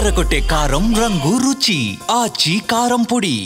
అదరగొట్టే కారం రంగు రుచి ఆచి కారం పొడి.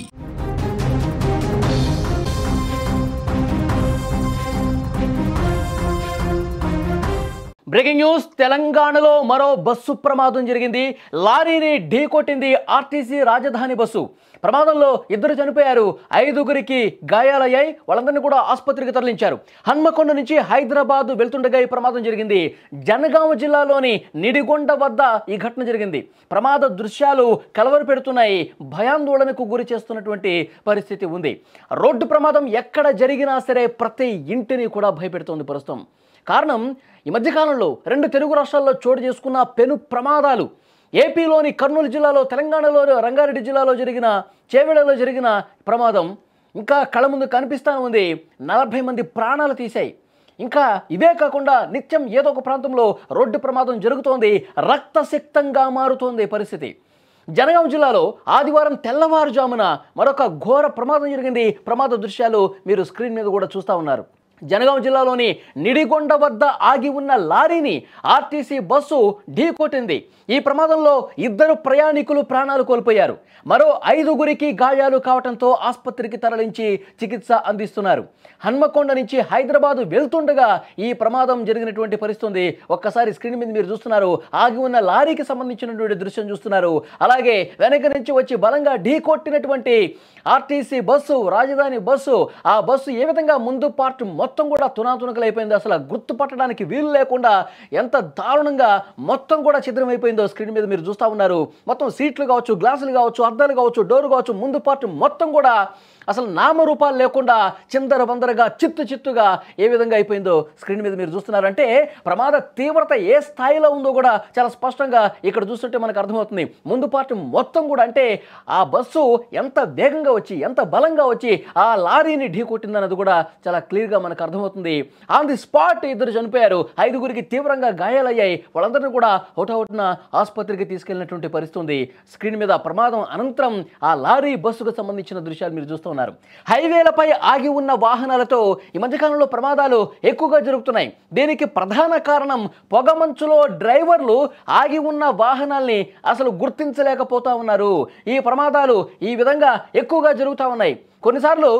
Breaking news. తెలంగాణలో మరో బస్సు ప్రమాదం జరిగింది. లారీని ఢీకొట్టింది ఆర్టీసీ రాజధాని బస్సు. ప్రమాదంలో 2 చనిపోయారు, 5గురికి గాయాలయ్యాయి. వాళ్ళందరినీ కూడా ఆసుపత్రికి తరలించారు. హన్మకొండ నుంచి హైదరాబాద్ వెళ్తుండగా ఈ ప్రమాదం జరిగింది. జనగామ జిల్లాలోని నిడిగొండ వద్ద ఈ ఘటన జరిగింది. ప్రమాద దృశ్యాలు కలవర పెడుతున్నాయి, భయాందోళనకు గురి చేస్తున్నటువంటి పరిస్థితి ఉంది. రోడ్డు ప్రమాదం ఎక్కడ జరిగినా సరే ప్రతి ఇంటిని కూడా భయపెడుతోంది ప్రస్తుతం. కారణం, ఈ మధ్యకాలంలో 2 తెలుగు రాష్ట్రాల్లో చోటు చేసుకున్న పెను ప్రమాదాలు. ఏపీలోని కర్నూలు జిల్లాలో, తెలంగాణలో రంగారెడ్డి జిల్లాలో జరిగిన, చేవెళ్లలో జరిగిన ప్రమాదం ఇంకా కళ్ళ ముందు కనిపిస్తూ ఉంది. 40 మంది ప్రాణాలు తీశాయి. ఇంకా ఇవే కాకుండా నిత్యం ఏదో ఒక ప్రాంతంలో రోడ్డు ప్రమాదం జరుగుతోంది. రక్తసిక్తంగా మారుతోంది పరిస్థితి. జనగామ జిల్లాలో ఆదివారం తెల్లవారుజామున మరొక ఘోర ప్రమాదం జరిగింది. ప్రమాద దృశ్యాలు మీరు స్క్రీన్ మీద కూడా చూస్తూ ఉన్నారు. జనగామ జిల్లాలోని నిడిగొండ వద్ద ఆగి ఉన్న లారీని ఆర్టీసీ బస్సు ఢీకొట్టింది. ఈ ప్రమాదంలో 2 ప్రయాణికులు ప్రాణాలు కోల్పోయారు. మరో 5గురికి గాయాలు కావడంతో ఆసుపత్రికి తరలించి చికిత్స అందిస్తున్నారు. హన్మకొండ నుంచి హైదరాబాద్ వెళ్తుండగా ఈ ప్రమాదం జరిగినటువంటి పరిస్థితి. ఒక్కసారి స్క్రీన్ మీద మీరు చూస్తున్నారు, ఆగి ఉన్న లారీకి సంబంధించినటువంటి దృశ్యం చూస్తున్నారు. అలాగే వెనక నుంచి వచ్చి బలంగా ఢీకొట్టినటువంటి ఆర్టీసీ బస్సు, రాజధాని బస్సు, ఆ బస్సు ఏ విధంగా ముందు పార్ట్ మొత్తం కూడా తునాతునకలైపోయింది. అసలు గుర్తుపట్టడానికి వీలు లేకుండా ఎంత దారుణంగా మొత్తం కూడా చిద్రమైపోయిందో స్క్రీన్ మీద మీరు చూస్తూ ఉన్నారు. మొత్తం సీట్లు కావచ్చు, గ్లాసులు కావచ్చు, అద్దాలు కావచ్చు, డోర్ కావచ్చు, ముందు పార్ట్ మొత్తం కూడా అసలు నామరూపాలు లేకుండా చిందరవందరగా చిత్తుగా ఏ విధంగా అయిపోయిందో స్క్రీన్ మీద మీరు చూస్తున్నారంటే ప్రమాద తీవ్రత ఏ స్థాయిలో ఉందో కూడా చాలా స్పష్టంగా ఇక్కడ చూస్తుంటే మనకు అర్థమవుతుంది. ముందు పార్ట్ మొత్తం కూడా, అంటే ఆ బస్సు ఎంత వేగంగా వచ్చి, ఎంత బలంగా వచ్చి ఆ లారీని ఢీకొట్టిందన్నది కూడా చాలా క్లియర్గా మనకు అర్థమవుతుంది. ఆన్ ది స్పాట్ 2 చనిపోయారు, 5గురికి తీవ్రంగా గాయాలయ్యాయి. వాళ్ళందరినీ కూడా హుటాహుటిన ఆసుపత్రికి తీసుకెళ్లినటువంటి పరిస్థితి. స్క్రీన్ మీద ప్రమాదం అనంతరం ఆ లారీ బస్సుకు సంబంధించిన దృశ్యాలు మీరు చూస్తున్నారు. హైవేలపై ఆగి ఉన్న వాహనాలతో ఈ మధ్యకాలంలో ప్రమాదాలు ఎక్కువగా జరుగుతున్నాయి. దీనికి ప్రధాన కారణం పొగమంచులో డ్రైవర్లు ఆగి ఉన్న వాహనాల్ని అసలు గుర్తించలేకపోతా ఉన్నారు. ఈ ప్రమాదాలు ఈ విధంగా ఎక్కువగా జరుగుతూ ఉన్నాయి. కొన్నిసార్లు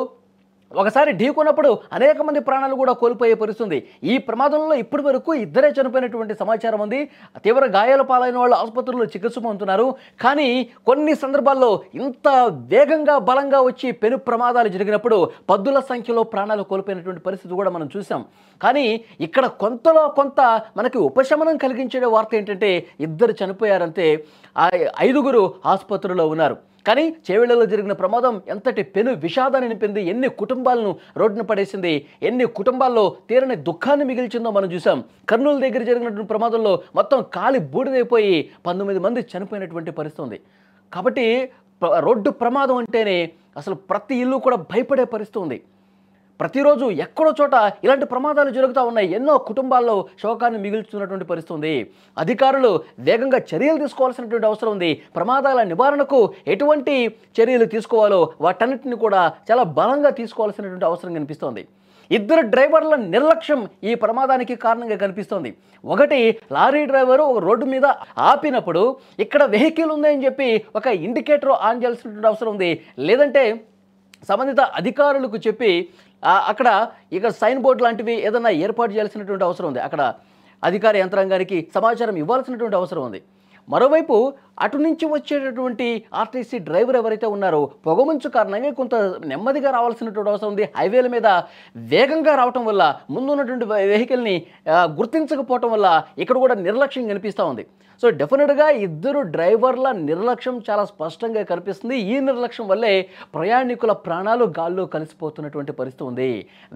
ఒకసారి ఢీకొన్నప్పుడు అనేక మంది ప్రాణాలు కూడా కోల్పోయే పరిస్థితి. ఈ ప్రమాదంలో ఇప్పటి వరకు 2 చనిపోయినటువంటి సమాచారం ఉంది. తీవ్ర గాయాల పాలైన వాళ్ళు ఆసుపత్రుల్లో చికిత్స పొందుతున్నారు. కానీ కొన్ని సందర్భాల్లో ఇంత వేగంగా బలంగా వచ్చి పెను ప్రమాదాలు జరిగినప్పుడు పద్దుల సంఖ్యలో ప్రాణాలు కోల్పోయినటువంటి పరిస్థితి కూడా మనం చూసాం. కానీ ఇక్కడ కొంతలో కొంత మనకి ఉపశమనం కలిగించే వార్త ఏంటంటే 2 చనిపోయారంతే, 5గురు ఆసుపత్రిలో ఉన్నారు. కానీ చేవెళ్లలో జరిగిన ప్రమాదం ఎంతటి పెను విషాదాన్ని నింపింది, ఎన్ని కుటుంబాలను రోడ్డున పడేసింది, ఎన్ని కుటుంబాల్లో తీరని దుఃఖాన్ని మిగిల్చిందో మనం చూసాం. కర్నూలు దగ్గర జరిగినటువంటి ప్రమాదంలో మొత్తం కాలి బూడిదైపోయి 19 మంది చనిపోయినటువంటి పరిస్థితి ఉంది. కాబట్టి రోడ్డు ప్రమాదం అంటేనే అసలు ప్రతి ఇల్లు కూడా భయపడే పరిస్థితి ఉంది. ప్రతిరోజు ఎక్కడో చోట ఇలాంటి ప్రమాదాలు జరుగుతూ ఉన్నాయి. ఎన్నో కుటుంబాల్లో శోకాన్ని మిగుల్చుతున్నటువంటి పరిస్థితి ఉంది. అధికారులు వేగంగా చర్యలు తీసుకోవాల్సినటువంటి అవసరం ఉంది. ప్రమాదాల నివారణకు ఎటువంటి చర్యలు తీసుకోవాలో వాటన్నిటిని కూడా చాలా బలంగా తీసుకోవాల్సినటువంటి అవసరం కనిపిస్తోంది. 2 డ్రైవర్ల నిర్లక్ష్యం ఈ ప్రమాదానికి కారణంగా కనిపిస్తోంది. ఒకటి, లారీ డ్రైవరు ఒక రోడ్డు మీద ఆపినప్పుడు ఇక్కడ వెహికల్ ఉందని చెప్పి ఒక ఇండికేటర్ ఆన్ చేయాల్సినటువంటి అవసరం ఉంది. లేదంటే సంబంధిత అధికారులకు చెప్పి అక్కడ ఇక సైన్ బోర్డు లాంటివి ఏదైనా ఏర్పాటు చేయాల్సినటువంటి అవసరం ఉంది. అక్కడ అధికార యంత్రాంగానికి సమాచారం ఇవ్వాల్సినటువంటి అవసరం ఉంది. మరోవైపు అటు నుంచి వచ్చేటటువంటి ఆర్టీసీ డ్రైవర్ ఎవరైతే ఉన్నారో పొగమంచు కారణంగా కొంత నెమ్మదిగా రావాల్సినటువంటి అవసరం ఉంది. హైవేల మీద వేగంగా రావటం వల్ల ముందున్నటువంటి వెహికల్ని గుర్తించకపోవటం వల్ల ఇక్కడ కూడా నిర్లక్ష్యం కనిపిస్తూ ఉంది. సో డెఫినెట్గా 2 డ్రైవర్ల నిర్లక్ష్యం చాలా స్పష్టంగా కనిపిస్తుంది. ఈ నిర్లక్ష్యం వల్లే ప్రయాణికుల ప్రాణాలు గాల్లో కలిసిపోతున్నటువంటి పరిస్థితి ఉంది.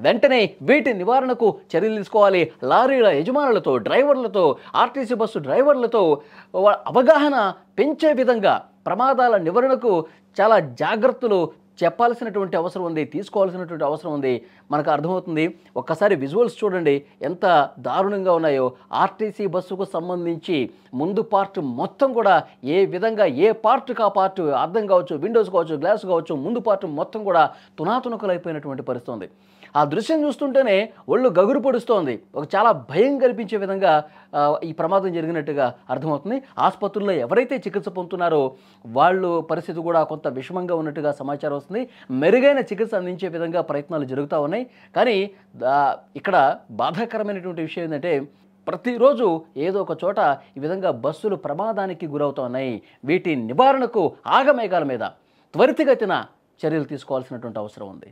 వెంటనే వీటి నివారణకు చర్యలు తీసుకోవాలి. లారీల యజమానులతో, డ్రైవర్లతో, ఆర్టీసీ బస్సు డ్రైవర్లతో అవగాహన పెంచే విధంగా ప్రమాదాల నివారణకు చాలా జాగ్రత్తలు చెప్పాల్సినటువంటి అవసరం ఉంది, తీసుకోవాల్సినటువంటి అవసరం ఉంది. మనకు అర్థమవుతుంది. ఒక్కసారి విజువల్స్ చూడండి ఎంత దారుణంగా ఉన్నాయో. ఆర్టీసీ బస్సుకు సంబంధించి ముందు పార్ట్ మొత్తం కూడా ఏ విధంగా, ఏ పార్ట్కి ఆ పార్ట్, అద్దం కావచ్చు, విండోస్ కావచ్చు, గ్లాస్ కావచ్చు, ముందు పార్ట్ మొత్తం కూడా తునాతునకలైపోయినటువంటి పరిస్థితి ఉంది. ఆ దృశ్యం చూస్తుంటేనే ఒళ్ళు గగురు పొడుస్తోంది. ఒక చాలా భయం కల్పించే విధంగా ఈ ప్రమాదం జరిగినట్టుగా అర్థమవుతుంది. ఆసుపత్రుల్లో ఎవరైతే చికిత్స పొందుతున్నారో వాళ్ళు పరిస్థితి కూడా కొంత విషమంగా ఉన్నట్టుగా సమాచారం వస్తుంది. మెరుగైన చికిత్స అందించే విధంగా ప్రయత్నాలు జరుగుతూ ఉన్నాయి. కానీ ఇక్కడ బాధాకరమైనటువంటి విషయం ఏంటంటే ప్రతిరోజు ఏదో ఒక చోట ఈ విధంగా బస్సులు ప్రమాదానికి గురవుతున్నాయి. వీటి నివారణకు ఆగమేఘాల మీద త్వరితగతిన చర్యలు తీసుకోవాల్సినటువంటి అవసరం ఉంది.